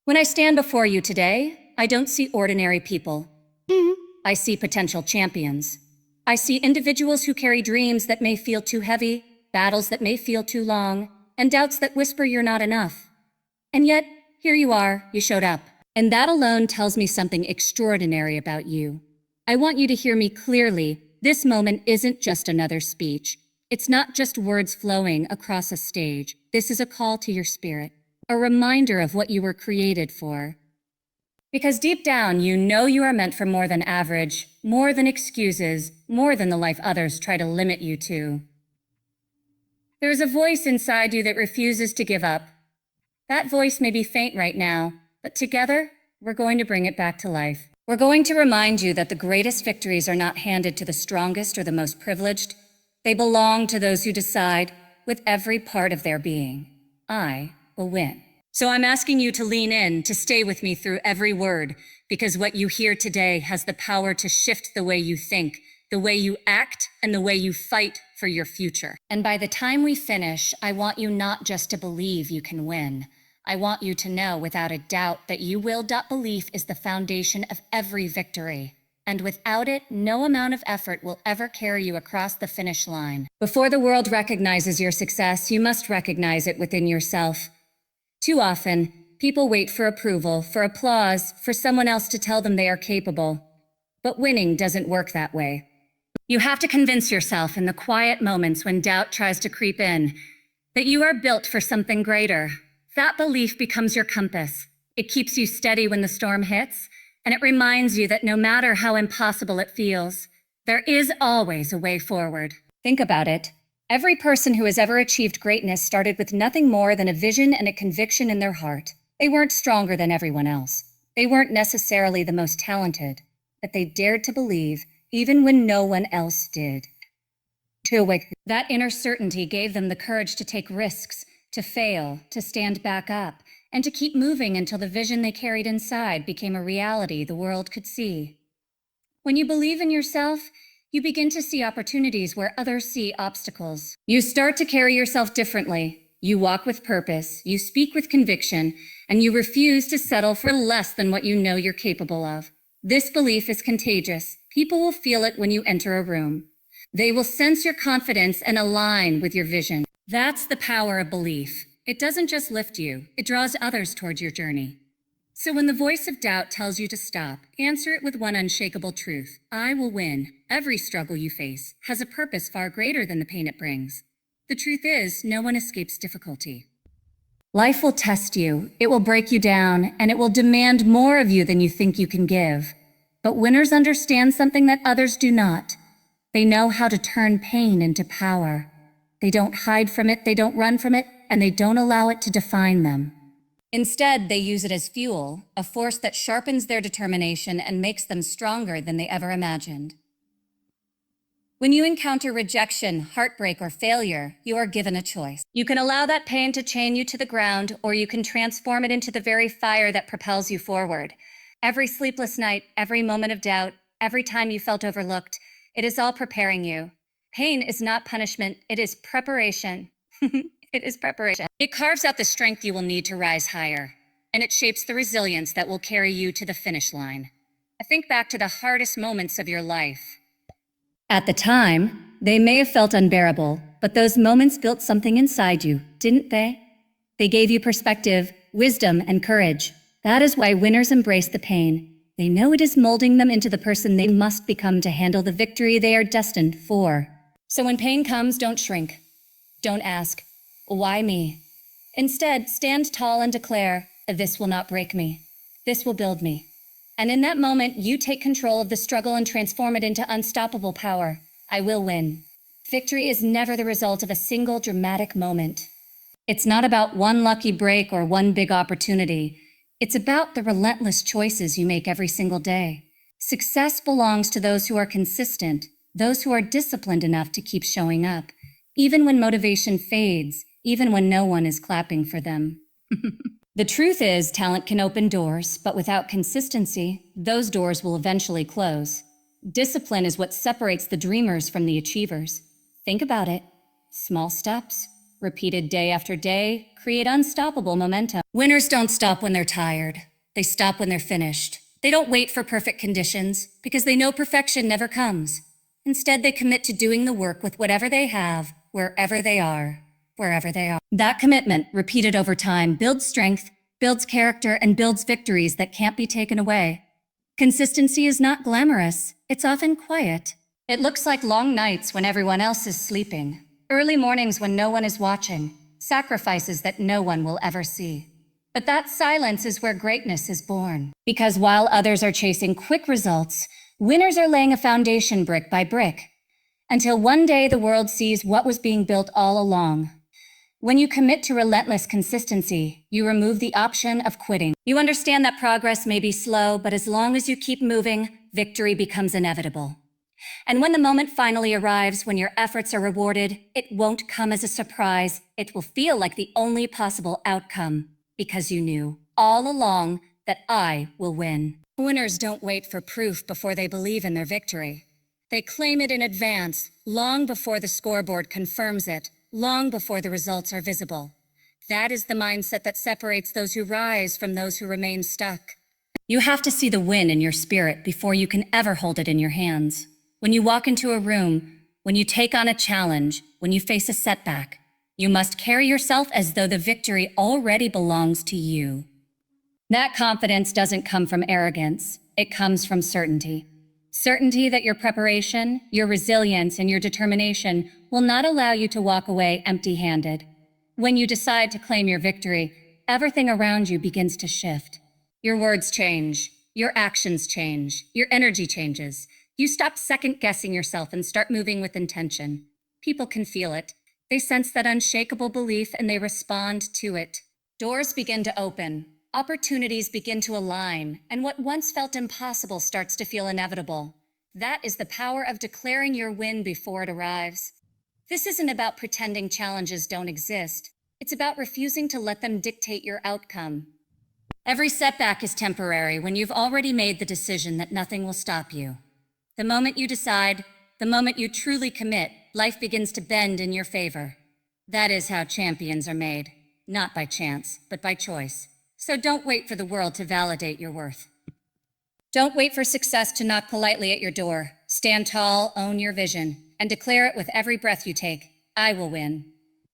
When I stand before you today, I don't see ordinary people. I see potential champions. I see individuals who carry dreams that may feel too heavy, battles that may feel too long, and doubts that whisper you're not enough. And yet, here you are, you showed up. And that alone tells me something extraordinary about you. I want you to hear me clearly. This moment isn't just another speech. It's not just words flowing across a stage. This is a call to your spirit, a reminder of what you were created for. Because deep down, you know you are meant for more than average, more than excuses, more than the life others try to limit you to. There is a voice inside you that refuses to give up. That voice may be faint right now, but together, we're going to bring it back to life. We're going to remind you that the greatest victories are not handed to the strongest or the most privileged. They belong to those who decide, with every part of their being, I will win. So I'm asking you to lean in, to stay with me through every word, because what you hear today has the power to shift the way you think, the way you act, and the way you fight for your future. And by the time we finish, I want you not just to believe you can win. I want you to know without a doubt that you will. Belief is the foundation of every victory. And without it, no amount of effort will ever carry you across the finish line. Before the world recognizes your success, you must recognize it within yourself. Too often, people wait for approval, for applause, for someone else to tell them they are capable. But winning doesn't work that way. You have to convince yourself in the quiet moments when doubt tries to creep in that you are built for something greater. That belief becomes your compass. It keeps you steady when the storm hits, and it reminds you that no matter how impossible it feels, there is always a way forward. Think about it. Every person who has ever achieved greatness started with nothing more than a vision and a conviction in their heart. They weren't stronger than everyone else. They weren't necessarily the most talented, but they dared to believe even when no one else did. That inner certainty gave them the courage to take risks, to fail, to stand back up, and to keep moving until the vision they carried inside became a reality the world could see. When you believe in yourself, you begin to see opportunities where others see obstacles. You start to carry yourself differently. You walk with purpose, you speak with conviction, and you refuse to settle for less than what you know you're capable of. This belief is contagious. People will feel it when you enter a room. They will sense your confidence and align with your vision. That's the power of belief. It doesn't just lift you, it draws others towards your journey. So when the voice of doubt tells you to stop, answer it with one unshakable truth. I will win. Every struggle you face has a purpose far greater than the pain it brings. The truth is, no one escapes difficulty. Life will test you, it will break you down, and it will demand more of you than you think you can give. But winners understand something that others do not. They know how to turn pain into power. They don't hide from it, they don't run from it, and they don't allow it to define them. Instead, they use it as fuel, a force that sharpens their determination and makes them stronger than they ever imagined. When you encounter rejection, heartbreak, or failure, you are given a choice. You can allow that pain to chain you to the ground, or you can transform it into the very fire that propels you forward. Every sleepless night, every moment of doubt, every time you felt overlooked, it is all preparing you. Pain is not punishment, it is preparation. It is preparation. It carves out the strength you will need to rise higher, and it shapes the resilience that will carry you to the finish line. Think back to the hardest moments of your life. At the time, they may have felt unbearable, but those moments built something inside you, didn't they? They gave you perspective, wisdom, and courage. That is why winners embrace the pain. They know it is molding them into the person they must become to handle the victory they are destined for. So when pain comes, don't shrink. Don't ask, why me? Instead, stand tall and declare, this will not break me. This will build me. And in that moment, you take control of the struggle and transform it into unstoppable power. I will win. Victory is never the result of a single dramatic moment. It's not about one lucky break or one big opportunity. It's about the relentless choices you make every single day. Success belongs to those who are consistent, those who are disciplined enough to keep showing up, even when motivation fades, even when no one is clapping for them. The truth is, talent can open doors, but without consistency, those doors will eventually close. Discipline is what separates the dreamers from the achievers. Think about it. Small steps, repeated day after day, create unstoppable momentum. Winners don't stop when they're tired. They stop when they're finished. They don't wait for perfect conditions because they know perfection never comes. Instead, they commit to doing the work with whatever they have, wherever they are, wherever they are. That commitment, repeated over time, builds strength, builds character, and builds victories that can't be taken away. Consistency is not glamorous. It's often quiet. It looks like long nights when everyone else is sleeping, early mornings when no one is watching, sacrifices that no one will ever see. But that silence is where greatness is born. Because while others are chasing quick results, winners are laying a foundation brick by brick, until one day the world sees what was being built all along. When you commit to relentless consistency, you remove the option of quitting. You understand that progress may be slow, but as long as you keep moving, victory becomes inevitable. And when the moment finally arrives, when your efforts are rewarded, it won't come as a surprise. It will feel like the only possible outcome, because you knew all along that I will win. Winners don't wait for proof before they believe in their victory. They claim it in advance, long before the scoreboard confirms it, long before the results are visible. That is the mindset that separates those who rise from those who remain stuck. You have to see the win in your spirit before you can ever hold it in your hands. When you walk into a room, when you take on a challenge, when you face a setback, you must carry yourself as though the victory already belongs to you. That confidence doesn't come from arrogance. It comes from certainty. Certainty that your preparation, your resilience, and your determination will not allow you to walk away empty-handed. When you decide to claim your victory, everything around you begins to shift. Your words change. Your actions change. Your energy changes. You stop second-guessing yourself and start moving with intention. People can feel it. They sense that unshakable belief and they respond to it. Doors begin to open. Opportunities begin to align, and what once felt impossible starts to feel inevitable. That is the power of declaring your win before it arrives. This isn't about pretending challenges don't exist. It's about refusing to let them dictate your outcome. Every setback is temporary when you've already made the decision that nothing will stop you. The moment you decide, the moment you truly commit, life begins to bend in your favor. That is how champions are made, not by chance, but by choice. So don't wait for the world to validate your worth. Don't wait for success to knock politely at your door. Stand tall, own your vision, and declare it with every breath you take. I will win.